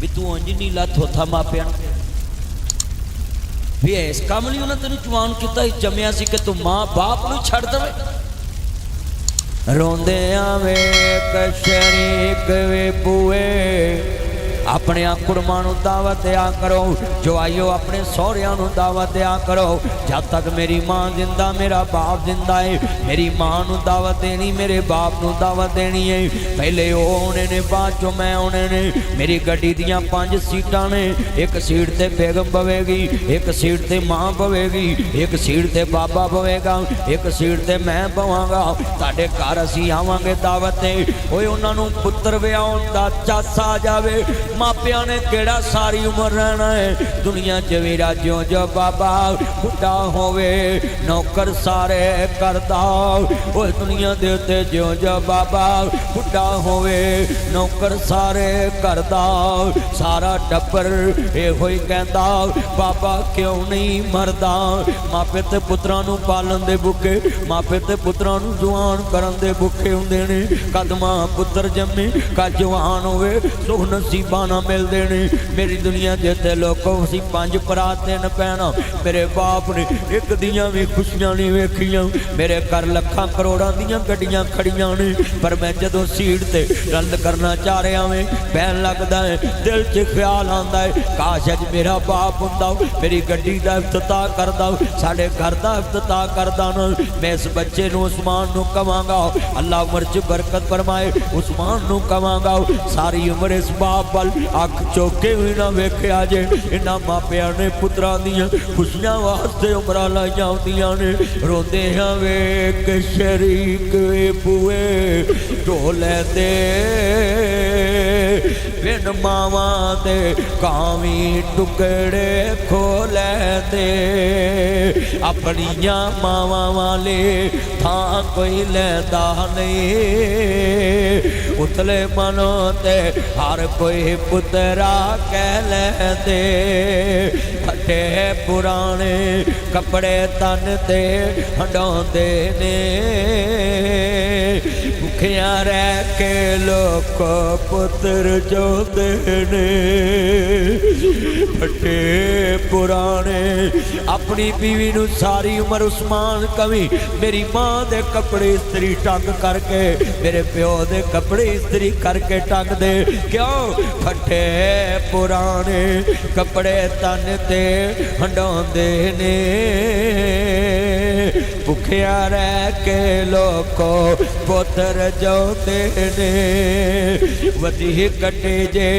भी तू उंज नहीं लथ उथा मापिया भी इस काम नहीं उन्हें तेन जवान किया जमया सी कि तू मां बाप नूं छड़ दवे। रोंदे आवे शरीक वे बुए अपने कुड़मां नूं दावत दिया करो, जवाइयो अपने सहुरियां नूं दावत दिया करो। जब तक मेरी मां जिंदा मेरा बाप जिंदा है, मेरी मां नूं दावत देनी मेरे बाप नूं दावत देनी है। पहले वो आने ने बाद चो मैं आने ने। मेरी गड्डी दियां 5 सीटां ने, एक सीट ते बेगम बवेगी, एक सीट ते मां बवेगी, एक सीट ते बाबा बवेगा, एक सीट ते मैं बवांगा। तुहाडे घर असीं आवांगे दावत ते। ओए उन्हां नूं पुत्तर विआउण दा चासा आ जावे, मापिया ने केड़ा सारी उम्र रहना है दुनिया च वीरा। ज्यों जो बाबा बुढ़ा होवे नौकर सारे करदा, ओए दुनिया दे उत्ते ज्यों जो बाबा बुढ़ा होवे नौकर सारे करदा। सारा टब्बर इहो ही कहंदा बाबा क्यों नहीं मरदा। मापे ते पुत्रां नूं पालन दे भुखे, मापे ते पुत्रां नूं जवान करन दे भुखे हुंदे ने। कदमां पुत्र जम्मे का जवान होवे सुख नसीबां ना मिलते ने। मेरी दुनिया जिते लोगों सी 5 भरा 3 भैणां, मेरे बाप ने एक दियां भी खुशियां नहीं वेखियां। मेरे घर लखां करोड़ां दियां गड्डियां खड़ियां ने, पर मैं जदों सीट ते रंद करना चाह रहा मैं बहन लगता है दिल च ख्याल आता है काश अज मेरा बाप हुंदा मेरी गड्डी दा इफ्तिताह करदा, साडे घर दा इफ्तिताह करदा ना। मैं इस बच्चे नूं उस्मान नूं कवांगा अल्लाह उमर च बरकत फरमाए, उस्मान नूं कवांगा सारी उम्र इस बाप वल अख चौके भी ना वेख्या जे। इन्हां मापिया ने पुत्रां दियां खुशियां वास्ते उमरां लाइयां हुंदियां ने। रोंदे हां वेख शरीक वे बुए ढोले दे बिन मावां दे कावी टुकड़े खोले दे। अपनियां मावां वाले थां कोई लैंदा नहीं, उतले मनो ते हर कोई पुत्रा कह लेंदे। फटे पुराने कपड़े तन ते हंडाउंदे ने, भुखिया रह के लोग पुत्र जोंदे ने। फटे पुराने अपनी बीवी नूं सारी उम्र उस्मान कवी मेरी मां दे कपड़े इस्त्री टंग करके मेरे प्यो दे कपड़े इस्त्री करके टंग दे। क्यों फटे पुराने कपड़े तन ते हंडाउंदे ने, भुखिया रह के लोको पुत्र जोंदे ने। वधी कटे जे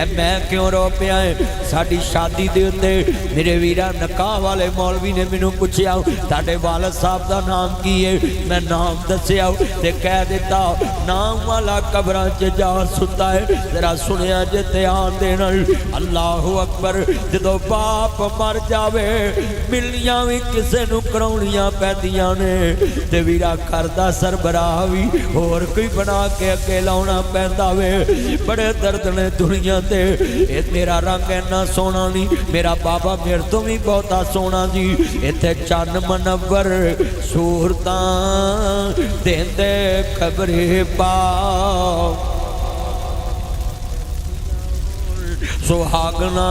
मैं क्यों रो पिया है साडी शादी दे उत्ते। मेरे वीरा नकाह वाले मौलवी ने मैनू पुछया तुहाडे वालद साहब दा नाम की है, मैं नाम दस्या ते कह दिता नाम वाला कब्रां च जा सुता है। जरा सुनिया जे ध्यान दे नाल अल्लाह अकबर। जदों बाप मर जावे मिलनियां भी किसे नूं कराउणियां पैंदियां ने ते वीरा घर दा सरबराह भी होर कोई बना के अगे लाउणा पैंदा वे। बड़े दर्द ने दुनिया ते। ए मेरा रंग इन्ना सोहना नहीं, मेरा बाबा मेरे तो भी बहुता सोहना जी। इत्थे चन्न मनवर सूरतां देंदे खबरे पा, सुहागना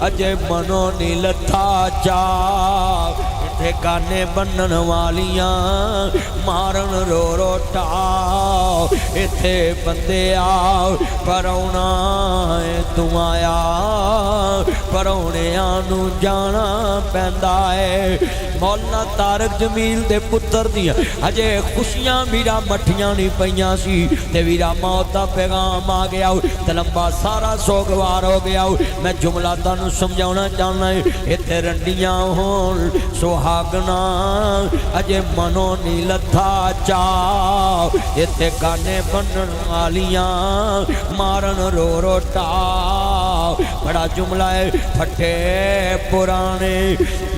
अजे मनो नी लथा चा। इत्थे गाने बनन वालियां मारन रो रो टा, इत्थे बंदे आ परौना तू आया परौणियां नूं जाना पैंदा है। मौलाना तारक जमील दे पुत्र दियां अजे खुशियां वीरा मठियां नहीं पईयां सी ते वीरा मौत दा पैगाम आ गया ते लंबा सारा सोगवार हो गया। मैं जुमला तुहानूं समझाउणा चाहना है इत्थे रंडियां होण सुहागना अजे मनो नी लथा चा। इत्थे गाने बनन वालियां मारन रो रो टा, बड़ा जुमला है फटे पुराने।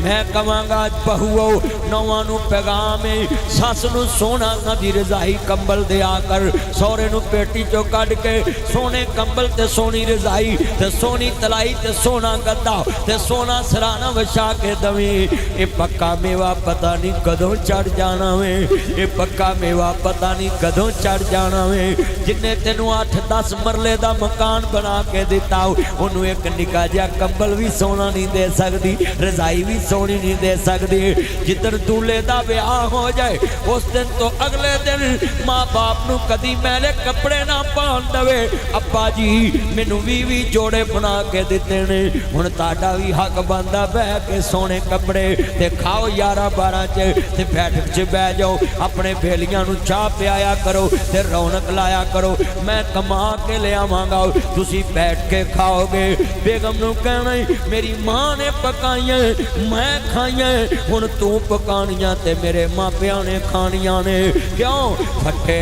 मैं कहांगा बहुओ नौवां नूं पैगाम है, सस नूं सोना दी रजाई कंबल दिया कर, सौरे नूं पेटी चो कढ़ के सोने कंबल ते सोनी रजाई ते सोनी तलाई ते सोना गद्दा ते सोना सराना विछा के दवी। ये पक्का मेवा पता नहीं कदों चढ़ जाना वे, ये पक्का मेवा पता नहीं कदों चढ़ जाना वे। जिन्हें तेनू 8-10 मरले दा मकान बना के दिता उन्होंने एक निका जिहा कंबल भी सोना नहीं दे सकती, रजाई भी सोनी नहीं दे सकती। जिधर दूल्हे का ब्याह हो जाए उस दिन तो अगले दिन माँ बाप नू कदी मैले कपड़े ना पान दवे। अब्बा जी मैनू 20 जोड़े बना के दिते ने, हुण ताड़ा भी हक बनदा बह के सोने कपड़े ते खाओ 11-12 च बैठक च बह जाओ, अपने बेलियां नू चाह पियाया करो ते रौनक लाया करो। मैं कमा के ले आवांगा, तुसी बैठ के खाओगे। बेगम नू कहना मेरी माँ ने पकाइया मैं खाइया, हुण तू पकानिया ते मेरे मापिया ने खानिया ने। क्यों फटे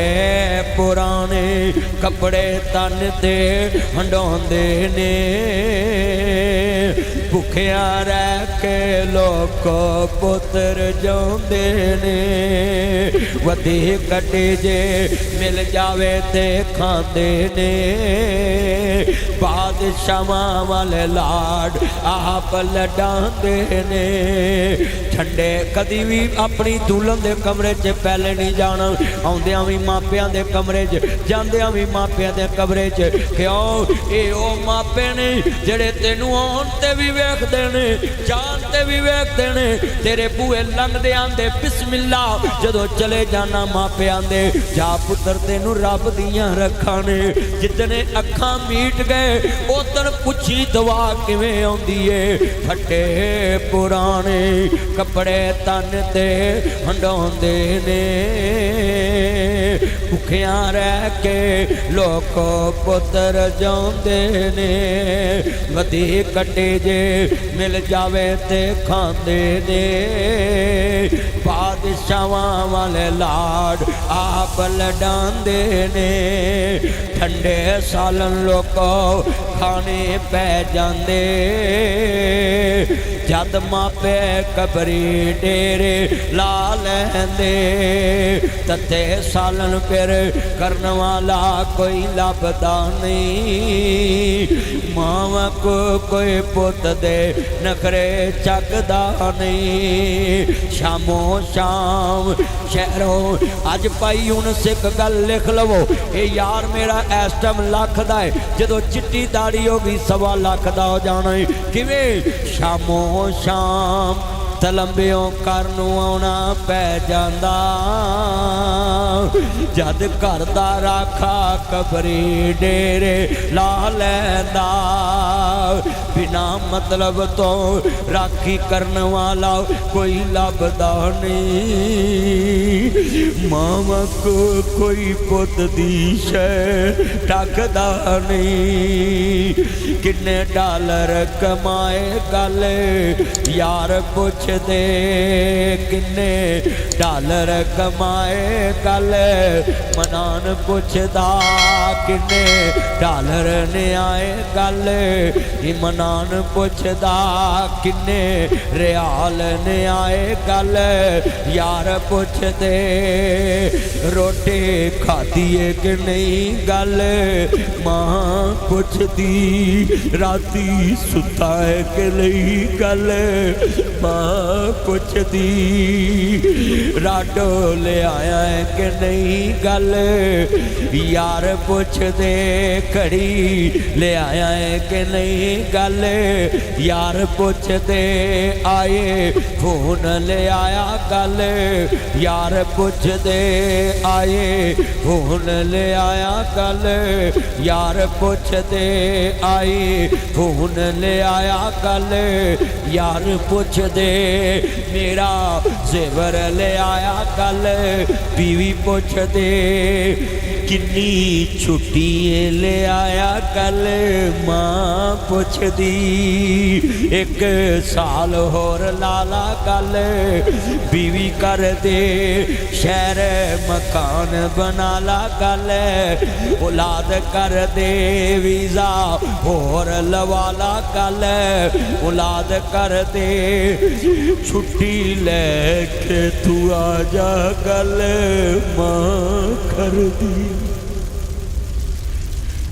पुराने कपड़े तन ते हंडोंदे ने, भुखिया रह के लोग पुत्र जांदे ने। वधी कटी जे मिल जावे ते खांदे ने, बादशाहां वाले लाड आप लडांदे ने। ठंडे कदी भी अपनी दुल्हन दे कमरे च पहले नहीं जाना, आउंदियां भी मापियां दे कमरे च, जांदियां भी मापियां दे कमरे च। क्यों ये ओ मापे ने जेड़े तेनू आउण ते भी वेखदे ने, जान ते भी वेखदे ने। तेरे बूहे लंघदे आंदे बिस्मिल्ला, जदों चले जाना मापे आंदे जा पुत्र तेनू रब दियां रखां ने। जितने अखां मीट गए उधर पुछी दवा किवें आउंदी है। फटे पुराने कपड़े तन ते हंडोंदे ने, भुखिया रह के लोग पुत्र जांदे ने। वधी कटे जे मिल जावे ते खांदे ने, बादशाहां वाले लाड आप लडांदे ने। ठंडे सालन लोगों खाने पै जांदे, जद मापे कबरी डेरे ला लैंदे। तथे सालन फिर करन वाला कोई लभदा नहीं, मावा को कोई पुत दे नखरे चकदा नहीं। शामो शाम शहरों अज पाई हुण सिख गल लिख लवो, ये यार मेरा इस टाइम लख दा है, जदों चिट्टी दाड़ी होगी 1.25 लाख दा हो जाना है। किवें शामो शाम तलंबियों करनू आउणा पै जांदा, जद घर दा राखा कबरी डेरे ला लैंदा। बिना मतलब तो राखी करन वाला कोई लभदा नहीं, मावा को कोई पुत दी शै टकदा नहीं। किन्ने डॉलर कमाए गल यार पुछ दे, किन्ने डॉलर कमाए गल मनान पुछदा। किन्ने डॉलर ने आए गल मनान पुछदा, किन्ने रियाल ने आए गल यार पुछदे। रोटी खाधी है कि नहीं गल मां पुछदी, राती सुता है कि नहीं गल मां पुछदी। राडो ले आया है कि नहीं गल यार पुछदे। घड़ी ले आया है कि नहीं गल यार पुछदे। आए फोन ले आया गल यार पुछदे। आए फोन ले आया गल यार पुछदे। आए फोन ले आया गल यार पुछदे। मेरा जेवर ले आया गल बीवी पुछदे। किन्नी छुट्टी ले आया कल मां पुछदी, 1 साल होर लाला गल बीवी कर दे, शहर मकान बना ला गल औलाद कर दे, वीजा होर लवाला गल औलाद कर दे, छुट्टी लेके तू आ जा गल मां कर दी।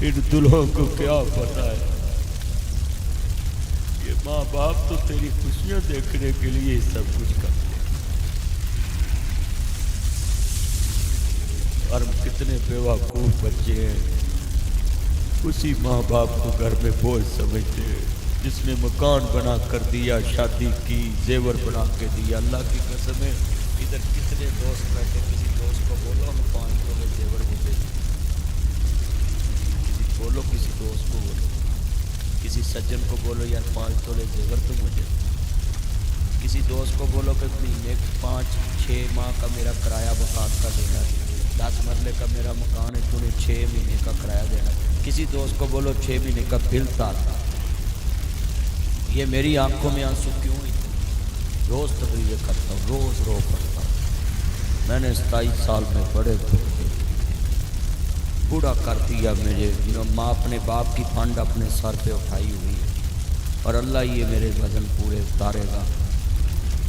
इन दुल्हों को क्या पता है ये माँ बाप तो तेरी खुशियां देखने के लिए सब कुछ करते हैं। और कितने बेवकूफ बच्चे हैं उसी माँ बाप को घर में बोझ समझते हैं, जिसने मकान बना कर दिया, शादी की, जेवर बना के दिया। अल्लाह की कसम है, इधर कितने दोस्त बैठे, किसी दोस्त को बोलो हम 5 तोले जेवर मुझे, बोलो किसी दोस्त को बोलो, किसी सज्जन को बोलो यार 5 तोले जेवर तो मुझे, किसी दोस्त को बोलो कि महीने 5-6 माह का मेरा किराया मकान का देना है, 10 मरले का मेरा मकान है, तूने 6 महीने का किराया देना है। किसी दोस्त को बोलो 6 महीने का बिल तार। ये मेरी आंखों में आंसू क्यों इतने? रोज़ तकरीरें करता हूँ, रोज़ रो पड़ता हूँ। मैंने 27 साल में बड़े बूढ़ा कर दिया मेरे माँ, अपने बाप की फंड अपने सर पे उठाई हुई है और अल्लाह ये मेरे वजन पूरे उतारेगा।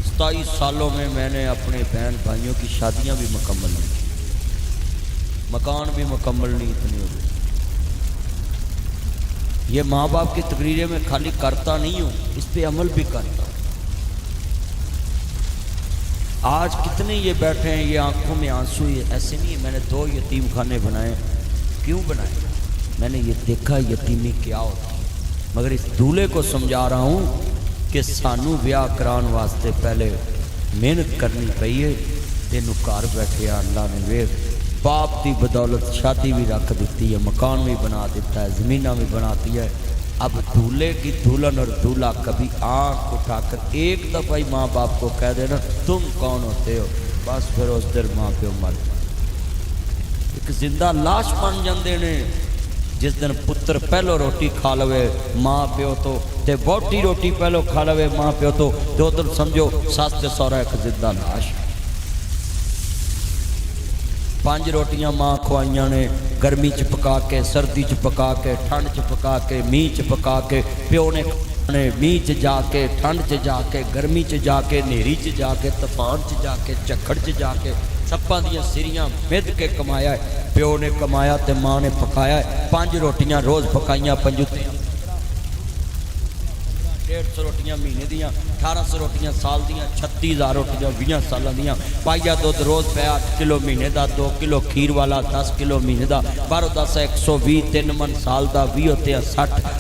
27 सालों में मैंने अपने बहन भाइयों की शादियाँ भी मुकम्मल नहीं की, मकान भी मुकम्मल नहीं इतने हुए। ये माँ बाप की तकरीरें में खाली करता नहीं हूँ, इस पे अमल भी करता हूँ। आज कितने ये बैठे हैं, ये आंखों में आंसू, ये ऐसे नहीं है। मैंने 2 यतीम खाने बनाए, क्यों बनाए? मैंने ये देखा यतीमी क्या होती है। मगर इस दूल्हे को समझा रहा हूँ कि सानू ब्याह कराने वास्ते पहले मेहनत करनी पई है। तेनू घर बैठे अल्लाह ने वेख बाप की बदौलत शादी भी रख दी है, मकान भी बना देता है, ज़मीना भी बनाती है। अब दूल्हे की दुल्हन और दूल्हा कभी आँख उठाकर एक दफ़ा ही माँ बाप को कह देना तुम कौन होते हो, बस फिर उस दिन माँ प्यो मर एक जिंदा लाश बन जाते ने। जिस दिन पुत्र पहलो रोटी खा लवे माँ प्यो तो, ते वोटी रोटी पहलो खा लवे माँ प्यो तो, 2 दिन समझो सस ते सौरा एक जिंदा लाश। 5 रोटियां माँ खुआइया ने, गर्मी च पका के, सर्दी च पका के, ठंड च पका के, मीह च पका के, प्यो ने मीह च जाके, ठंड च जाके, गर्मी च जाके, नेरी च जाके, तूफान च जाके, झक्खड़ च जाके, सप्पां दियां सिरियां मिध के कमाया है। प्यो ने कमाया तो माँ ने पकाया है। 5 रोटियां रोज़ पकाइया, 5 150 रोटियां महीने दियां, 1800 रोटियां साल दियां, 36,000 रोटियां 20 सालों दियां, पाइया दुध रोज़ पाया 8 किलो महीने का, 2 किलो खीर वाला 10 किलो महीने का, 12 10 120, 3 मन साल का, 20 होते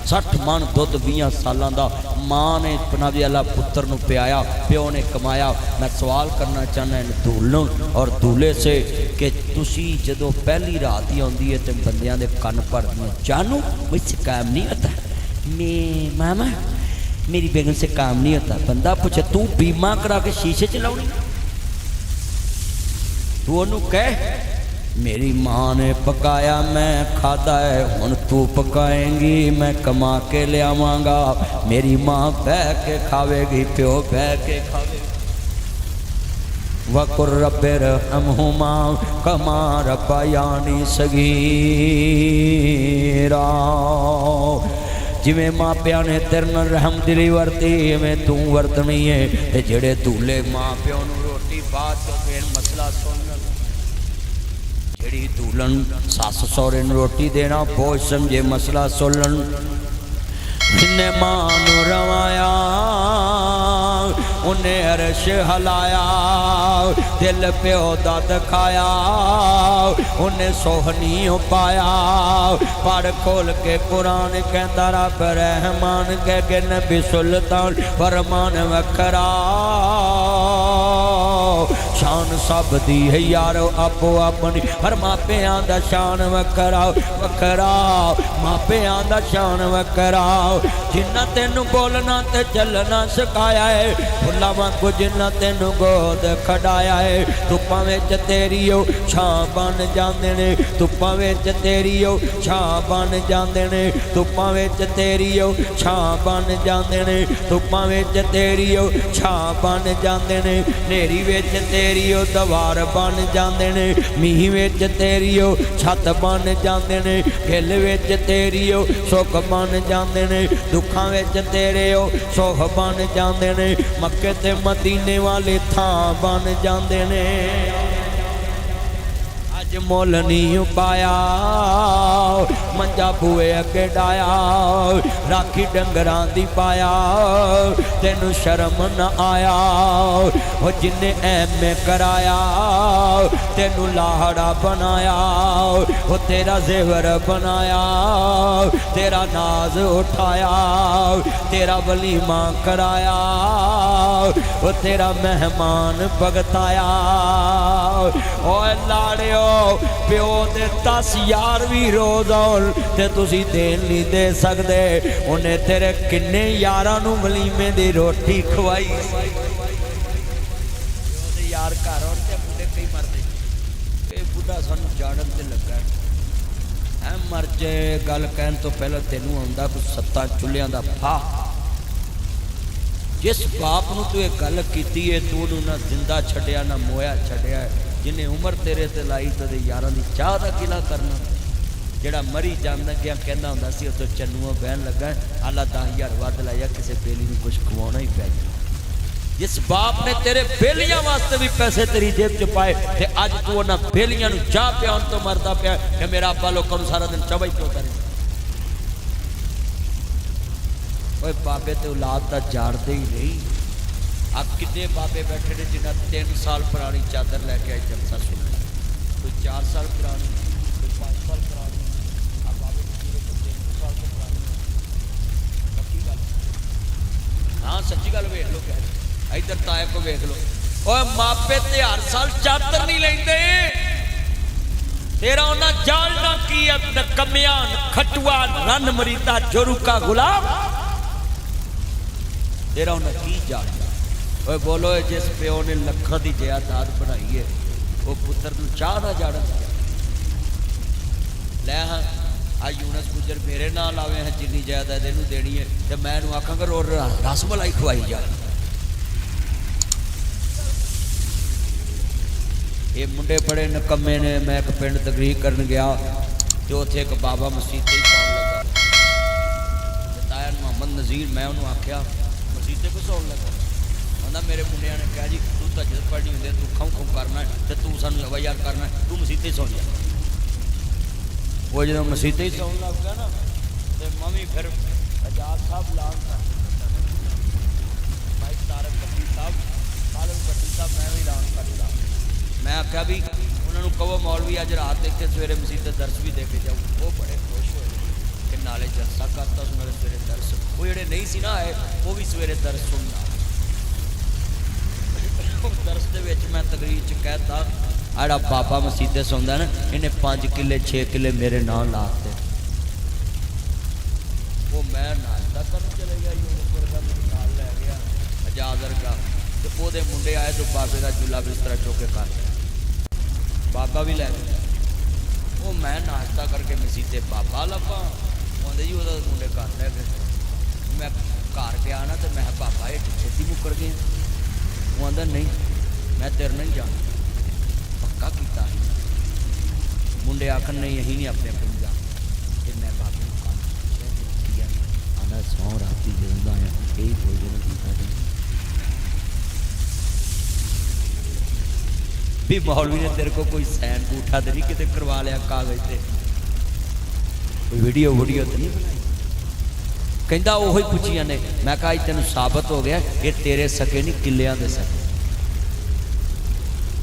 60 मन दुध 20 सालों का। माँ ने पनावे वाला पुत्र नूं पियाया, प्यो ने कमाया। मैं सवाल करना चाहना इन दूल्हों और दूल्हे से कि तुसी जदों पहली रात ही आती है तो बंदियां दे कन भर दियां, जानू मुझसे काम नहीं होता, मैं मामा मेरी बेगम से काम नहीं होता। बंदा पूछे तू बीमा करा के शीशे चलाऊनी, तू ओनू कह मेरी माँ ने पकाया मैं खादा है, हुण तू पकाएंगी मैं कमा के ले आवांगा। मेरी माँ बह के खावेगी, प्यो बह के खावेगी। वकुर रब्बिर हमहुमा कमा रब्बयानी सगीरा। जिमें माँ प्या ने तेरे नाल रहम दिली वरती इवें तू वरतनी है। ते जेड़े दूल्हे माँ प्यो नूं रोटी बाद चो देण मसला सुन, जेड़ी दूल्हन सस सौरे नूं रोटी देना बोझ समझे मसला सुन। जिन्हें मां नूं रवाया उन्हें अरश हलाया, दिल प्यो दा दिखाया उन्हें सोहनी पाया। पढ़ खोल के कुरान कहता रब रहमान कह के नबी सुल्तान फरमान वखरा। शान सब दी है यारो आपो अपनी हर मापियां दा शान वखरा वखरा मापियां दा शान वखरा जिन्ना तेनू बोलना ते चलना सिखाया है फुल्लां वांगू जिन्ना तेनू गोद खड़ाया है धुप्पां विच तेरी ओ छां बन जांदे ने धुप्पां विच तेरी ओ छां बन जांदे ने धुप्पां विच तेरी ओ छां बन जांदे ने धुप्पां विच तेरी ओ छां बन जांदे ने नेरी विच तेरी ओ दवार बन जांदे ने मींह विच तेरी ओ छत बन जांदे ने गिल विच तेरी ओ सुख बन जांदे ने दुखां विच तेरे ओ सुख बन जांदे ने मक्के ते मदीने वाले थां बन जांदे ने अज मुल नहीं पाया मंजा बूए अगे डाया राखी डंगरां दी पाया तेनू शर्म न आया वो जिन्ने ऐमे कराया तेनू लाहड़ा बनाया वो तेरा जेवर बनाया तेरा नाज उठाया तेरा वलीमा कराया वो तेरा मेहमान भगताया ओए लाड़ियो प्यो दे 10 यार भी रोज आउण ते तुसी देन नहीं दे सकदे उन्हें तेरे किन्ने यारां नूं वलीमे दी रोटी खवाई यार घर आउण ते मुंडे कई मरदे ये बुढ़ा सानूं जाड़न ते लगा है मर जाए गल कहण तो पहले तैनूं आउंदा कोई 7 चुल्हियां दा फाह जिस बाप नूं तूं ये गल कीती है तू उहनूं ना जिंदा छड्डिया ना मोया छड्डिया जिन्हें उम्र तेरे ते लाई तो यारां दी चाह दा किला करना जेड़ा मरी जांदा गया कहंदा हुंदा सी उतो चन्नूआ बहन लगा आला 10,000 वध लाया किसी बेली नूं कुछ खवाउणा ही पै जाए जिस बाप ने तेरे बेलियां वास्ते भी पैसे तेरी जेब च पाए ते अज तू उन्हां बेलियां नूं चाह पिआउण तो मरदा पिया कि मेरा अब्बा लोकां नूं सारा दिन चबई पिओ करे ओए बाबे ते औलाद दा जाड़दे ही नहीं अब कितने बाबे बैठे ने जिन्हें 3 साल पुरानी चादर लैके आए जलसा सुन कोई 4 साल पुरानी कोई 5 साल पुरानी अब बाबे को 3 साल पुरानी पक्की गल हाँ सच्ची गल वेख लो कह इधर ताए को वेख लो ओए मापे ते हर साल चादर नहीं लेंदे तेरा उन्हें जालना की कमियान खटुआ रन मरीदा जोरुका गुलाम तेरा उन्हें की जालना ओए बोलो जिस प्यो ने लखों की जायदाद बनाई है वो पुत्र नूं चाह ना जाड़न लै हाँ आ यूनस गुजर मेरे नाल आवे हैं जिन्नी जायदाद इनू देनी है तो मैं इनू आखांगा रो रस मलाई खवाई जा ये मुंडे बड़े नकम्मे ने मैं एक पिंड तकरीर करन गया तो उत्थे एक बाबा मसीते ही सौन लगा ताया मोहम्मद नज़ीर मैं उन्होंने आख्या मसीते को सौन लगा कहना मेरे मुंडिया ने कहा जी तू तजद पढ़नी होंगे तू खौ खौ करना तो तू सानू अवायार करना तू मसीते सौ जा वो जो मसीते ही सौन लग गया ना तो मम्मी फिर आजाद साहब लान भाई तारक भट्टी साहब तारक भट्टी साहब मैं भी लान करता मैं आख्या भी उन्होंने कहो मौलवी अज रात इतने सवेरे मसीते दर्श भी दे के जाऊँ वो बड़े खुश होए कि नाले जलसा करता उस मेरे सवेरे दर्श वो जोड़े नहीं सी ना आए वो भी सवेरे दर्श सुनना दर्श के मैं तकरीर च कहता आड़ा बाबा मसीते सौंदा ना इन्हें 5 किले 6 किले मेरे नाम लाते वो मैं नाश्ता कर चले गया नाल लै गया आजाद का तो वो मुंडे आए तो बाबे का चूल्हा बिस्तरा चौके कर बाबा भी लै गया वो मैं नाश्ता करके मसीते बाबा लभा आते जी वो मुंडे घर लै गए मैं घर गया ना तो मैं बाबा ये छेती मुकर गए वो आंदा नहीं मैं तेरे नहीं जाना पक्का किया मुंडे आखन नहीं यही नहीं अपने पिंड जा कि मैं बाबे को किया आना सौ राती जिंदा आया यही भोजन किया भी मौलवी ने तेरे को कोई सैन बूठा तो नहीं कितने करवा लिया कागज से कोई वीडियो तो नहीं बनाई कहता ओही पुछिया ने मैं कहा तेन साबित हो गया ये तेरे सके नहीं किलियां दे सके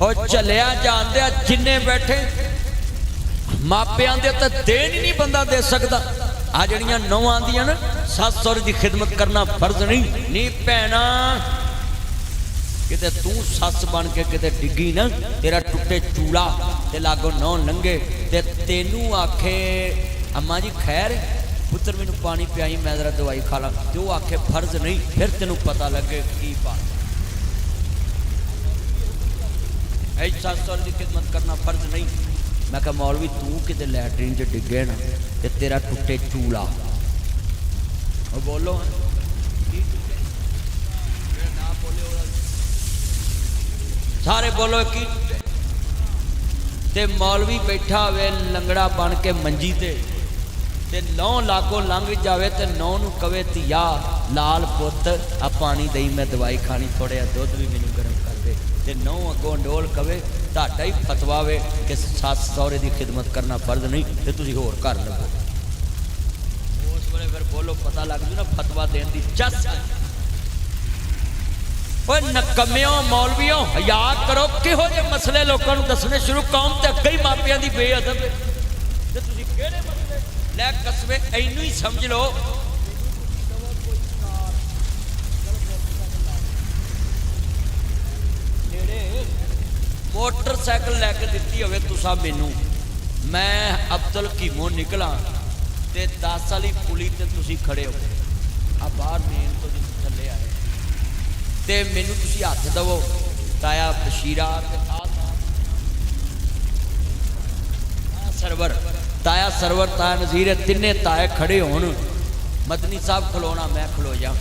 और चलिया जानते जिन्ने बैठे मापियां दे तो देन ही नहीं बंदा दे सकता आ जड़ियां नौ आंदियां ना सस सौरे की खिदमत करना फर्ज नहीं भैना किते तू सस बन के किते डिगी ना, तेरा टुटे चूड़ा ते लागो नौ लंघे ते तेनू आखे अम्मा जी खैर पुत्र मैनू पानी पियाई मैं जरा दवाई खा ला, जो आखे फर्ज नहीं, फिर तेनू पता लगे की बात है। सस सौरे की खिदमत करना फर्ज नहीं। मैं कहा मौलवी तू किते लैटरीन च डिगे ना ते तेरा टुटे चूड़ा, और बोलो सारे बोलो की। ते मौलवी बैठा हुए लंगड़ा बन के मंजी ते नौ लागो लंघ जावे ते नौ नू कवे धिया लाल पुत आ पानी दई मैं दवाई खानी, थोड़ा दुध भी मैनू गर्म कर दे, ते नौ अगों डोल कवे तुहाडा ही फतवा वे कि सस सौरे की खिदमत करना फर्ज नहीं ते तुसीं होर घर लगो। उस वेले फिर बोलो पता लग जू ना फतवा देने की चस। नकम्यो मौलवियों हया करो, किहो जे मसले लोगों को दसने शुरू, कौम ते अगे ही मापियां दी बेअदब है ते तुसीं किहड़े मसले लै कसवे इनू ही समझ लो। मोटरसाइकिल लैके दिती होवे तुसा मैनू, मैं अब्दुल कीमो निकला ते 10 वाली पुली ते तुसीं खड़े हो आ बाहर मेन तो थल्ले आए ते मैनू तुसीं हथ दवो ताया बशीरा सरवर ताया सरवर ताया नज़ीर तिन्ने ताए खड़े होन, मदनी साहब खलोना मैं खलो जा।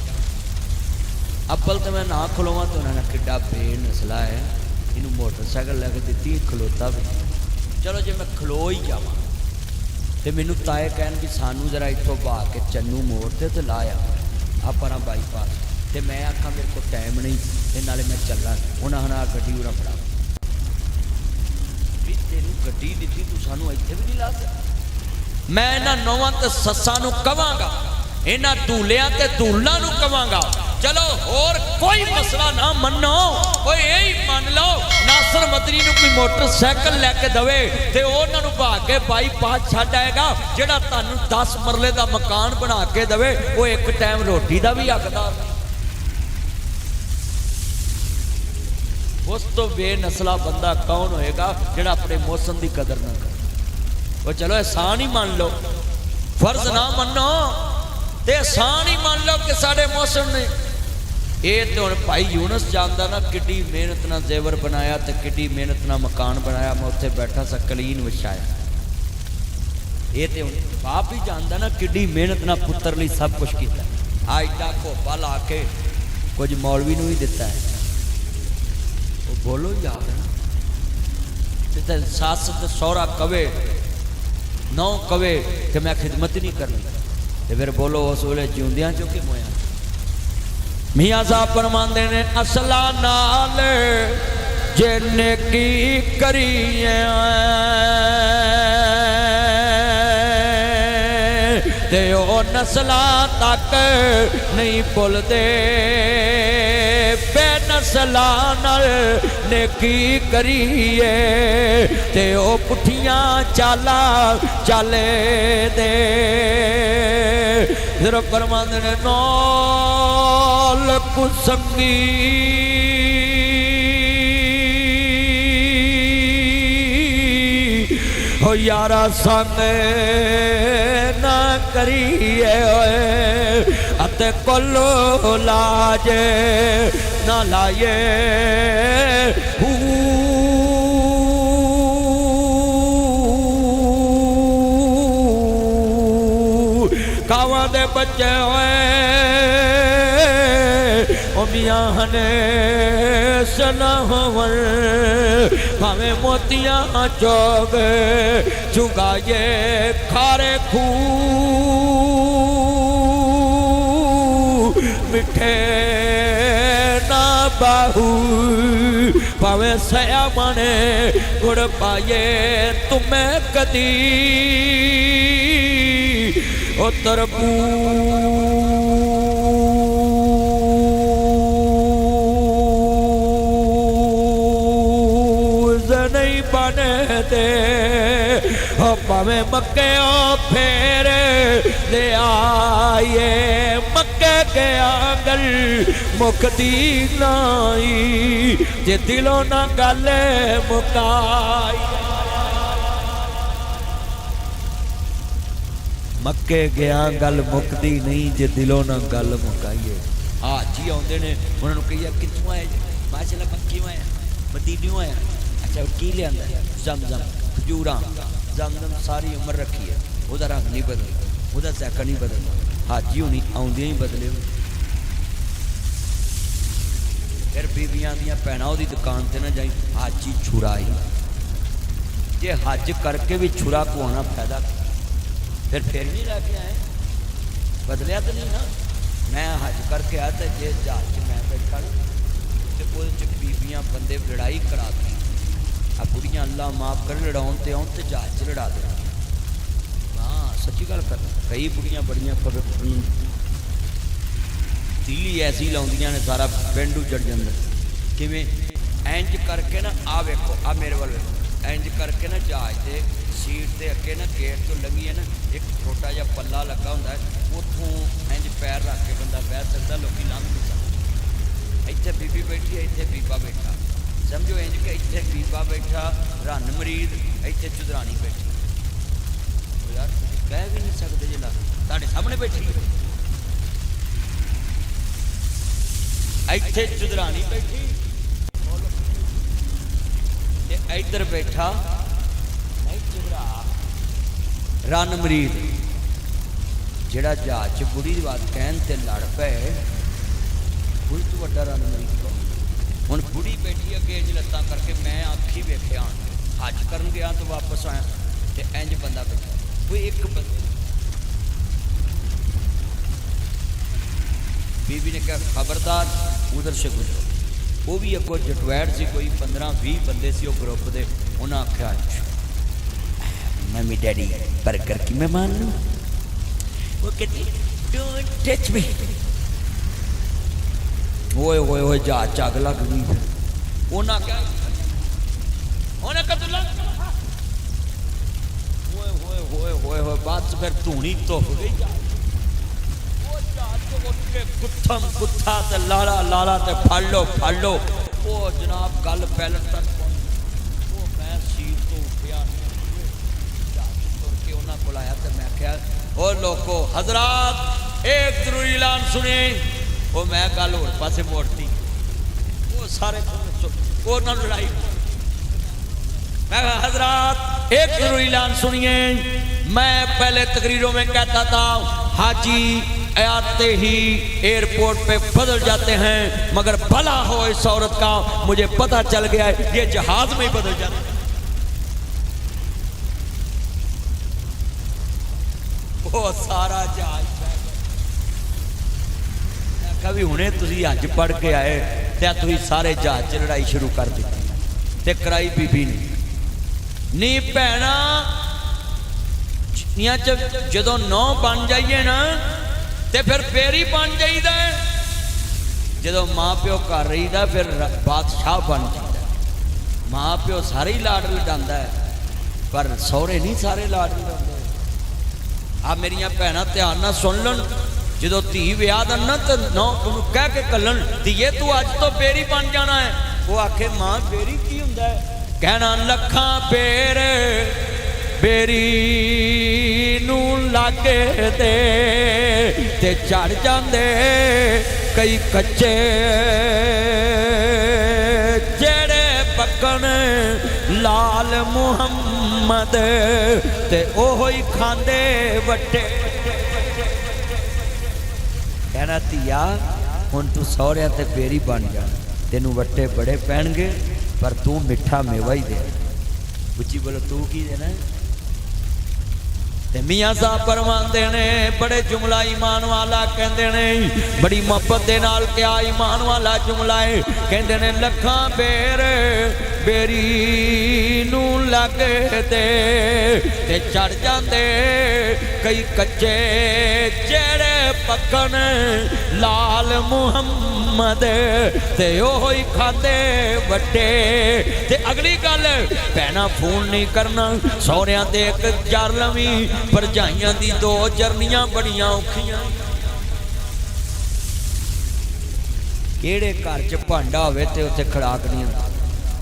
अब्बल तो मैं ना खलोवा तो उन्होंने किड्डा बेनसला है, इनू मोटरसाइकिल लैके दी खलोता भी, चलो जे मैं खलो ही जावा तो मैनू ताए कहन कि सानू जरा इतों बहा के चन्नू मोड़ ते लाया अपना बाईपास, तो मैं आखा मेरे को टाइम नहीं ते नाले मैं चला, उन्होंने गड्डी उरा फड़ा भी तेनू गड्डी दी तू सानू इत्थे भी नहीं ला सकता। मैं इन्हां नौवां ते सस्सां नू कवांगा, इन्हां दूलियां ते दूलां नू कवांगा, चलो और कोई मसला ना मनो, कोई यही मान लो नासर मदनी नू कोई मोटरसाइकिल लैके दवे ते उन्हां नू भा के बाईपास छड्ड आएगा, जिहड़ा तुहानू 10 मरले दा मकान बना के दवे वो एक टाइम रोटी दा भी हकदार। उस तो बेनसला बंदा कौन होएगा जिहड़ा अपने मौसम की कदर ना करे। वो चलो एहसान ही मान लो, फर्ज ना मनो ते एहसान ही मान लो कि साढ़े मौसम ने ये तो हुण भाई यूनस जानदा ना किड्डी मेहनत ना जेवर बनाया तो किड्डी मेहनत ना मकान बनाया, मैं उत्थे बैठा सा कलीन विछाया। ये तो हुण बाप ही जानदा ना किड्डी मेहनत ना पुत्र लई सब कुछ कीता, आ एडा घोपा ला के कुछ मौलवी नूं ही दिता है। बोलो यार जिते सस ते सौरा कवे नौ कवे कि मैं खिदमत नहीं करनी तो फिर बोलो उस वेले जिउंदियां चो कि मोया। मियाँ साहब फरमांदे ने असला नाल जे नेकी करिए ते ओ नस्ला तक नहीं भुलदे, बेनस्ला नाल नेकी करिए ते ओ पुठियां चाला चले दे। सिर्फ फरमांदे ने नौल कुसंगी हो यारा संग ना करिए अते कोलो लाज ना लाए कावां दे बच्चे होए मियाँ ने सनावर भावे मोतियां चौग चुगाए खारे खू मिठे ना बाहू भावे सयामने गुड़ पाए तुम्हें कदी ओ तरबूज नहीं बने दे भावे मक्के फेर ले आए मक्के गया गल मुकदी नाई जे दिलों ना गल मुकाई। मक्के गया गल मुकदी नहीं जे दिलों ना गल मुकाईए। हाजी आते ने उन्होंने कही कितों आए जी? माशाल्लाह मक्की आया मदीनियों आया। अच्छा की लिया जमजम खजूर जमजम सारी उम्र रखी है वह रंग नहीं बदलता वह जैका नहीं बदलता। हाजी होनी आउंदियां ही बदले। फिर बीबियां दियां भैणां उहदी दुकान ते ना जाई हाजी छुराई जे हज करके भी छुरा पवाना फायदा फिर नहीं लैके आए बदलिया तो नहीं ना। मैं हज करके आया तो जे जहाज च मैं बैठा तो वो बीबियां बंदे लड़ाई करा दी आ बुढ़ियां अल्लाह माफ कर लड़ाउन ते आउन ते जहाज च लड़ा दे। हाँ सच्ची गल कर कई बुढ़ियां बड़ियां तीली ऐसी लाउंदियां ने सारा पिंड उजड़ जांदा। किवें इंज करके ना आ वेखो आ मेरे वाल इंज करके ना जहाज के सीट के अगे ना गेट तो लंघी है ना एक छोटा जिहा पल्ला लगा होंदा है उतों इंज पैर रख के बंदा बह सकता लोग लंघ नहीं सकते। इत्थे बीबी बैठी है इत्थे बीबा बैठा समझो इंज कि इत्थे बीबा बैठा रन मरीद इत्थे चुदरानी बैठी यार कह भी नहीं सकते जे तुहाडे सामने बैठी इत्थे चुदरानी बैठी इधर बैठा रन मरीद जेड़ा जहाज च बुढ़ी दी बात कहन ते लड़ पे कोई तो वड्डा रन मरीद को हुण बुढ़ी बैठी अगे इंज लत्तां करके मैं आखी वेख्या हज करन गया तो वापस आया ते इंज बंदा बैठा कोई एक बंदा बीबी ने कहा खबरदार उधर से गुजरो। वो भी अगो जटवैर से कोई 15-20 बंदे से ग्रुप के उन्हें आख्या मम्मी डैडी बर्गर की मैं मान लूँ। वो कहती डोंट टच मी। ओए ओए ओए जहाज च अग लग गई। उन्हें क्या उन्हें कदू लग ओए ओए ओए ओए ओए बाद फिर धूनी धुप गई गुत्थम गुत्था ते लाला लाला ते फड़ लो वो जनाब गल पैलट तक वो मैं सीट तो उठिया तुर के उन्होंने बुलाया तो मैं क्या ओ लोगो हजरात एक जरूरी ऐलान सुने। वो मैं गल होर पासे मोड़ती वो सारे वो ना लड़ाई। मैं हजरात एक जरूरी ऐलान सुनिए। मैं पहले तकरीरों में कहता था हाजी आते ही एयरपोर्ट पे बदल जाते हैं मगर भला हो इस औरत का मुझे पता चल गया ये जहाज में ही बदल जाते हैं। वो सारा जहाज कभी हुने तुसी हज पढ़ के आए ते तुसी सारे जहाज च लड़ाई शुरू कर दी ते कराई बीबी ने नी भैणा जदों नौ बन जाइए ना ते फिर ही बन जाइदा है। जो माँ प्यो कर रही दा फिर बादशाह बन जाता। माँ प्यो सारे ही लाड लडांदा है पर सौरे नहीं सारे लाड लडांदे। आ मेरिया भैन ध्यान ना सुन लन जो धी विआह दन ना तो नौ कह के कलन धीए तू अज तो बेरी बन जाना है। वो आखे माँ बेरी की हुंदा है? कहना लखां बेर बेरी नू लागे दे ते चढ़ जांदे कई कच्चे जेड़े पकन लाल मुहम्मद ते ओहो ही खांदे वट्टे। कहना धीया हुण तू सौहरिया ते बेरी बन जा तेनू वट्टे बड़े पैणगे पर तू मिठा मेवा ही दे। उच्ची बोलो तू की देना? मियाँ साहब फरमाते ने बड़े जुमला ईमान वाला कहते ने बड़ी मोहब्बत दे नाल क्या ईमान वाला जुमला है कहते ने लखां बेर बेरी नू लगे दे ते चढ़ जांदे कई कच्चे जेड़े पकन लाल मुहम्मद ते ओहो ही खांदे वड्डे। ते अगली गल भैना फोन नहीं करना सौहरियां ते एक जार लवी भरजाइयां दी दो जरनियां बड़ियां औखियां। ਕਿਹੜੇ ਘਰ 'ਚ ਭਾਂਡਾ ਹੋਵੇ ਤੇ ਉੱਥੇ ਖੜਾਕ ਨਹੀਂ ਹੁੰਦਾ,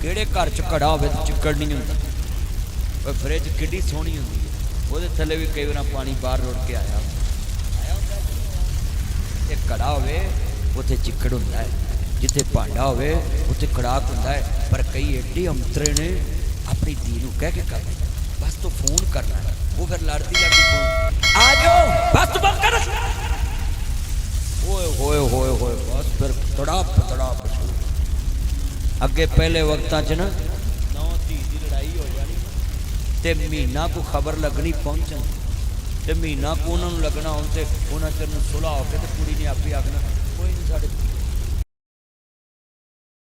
ਕਿਹੜੇ ਘਰ 'ਚ ਘੜਾ ਹੋਵੇ ਤੇ ਚਿੱਕੜ ਨਹੀਂ ਹੁੰਦਾ। ਉਹ ਫਰਿੱਜ ਕਿੱਡੀ ਸੋਹਣੀ ਹੁੰਦੀ ਹੈ, ਉਹਦੇ ਥੱਲੇ ਵੀ ਕਈ ਵਾਰ ਪਾਣੀ ਬਾਹਰ ਰੁੜ ਕੇ ਆਇਆ ਹੁੰਦਾ। ਤੇ ਘੜਾ ਹੋਵੇ ਉੱਥੇ ਚਿੱਕੜ ਹੁੰਦਾ ਹੈ, ਜਿੱਥੇ ਭਾਂਡਾ ਹੋਵੇ ਉੱਥੇ ਖੜਾਕ ਹੁੰਦਾ ਹੈ। ਪਰ ਕਈ ਐਡੇ ਅੰਤਰੇ ਨੇ अपनी धी नूं कह के कर बस तो फोन करना है, वो फिर लड़ती फोन आ जाओ बस तो बंद कर, ओए होए होए होए बस फिर तड़ाप अगे पहले वक्तां च ना नौ धी दी लड़ाई हो जानी ते महीना को खबर लगनी पहुंचन ते महीना को उन्होंने लगना, उनसे उन्होंने सुलह होकर तो कुड़ी ने आपे आखना कोई नहीं साढ़े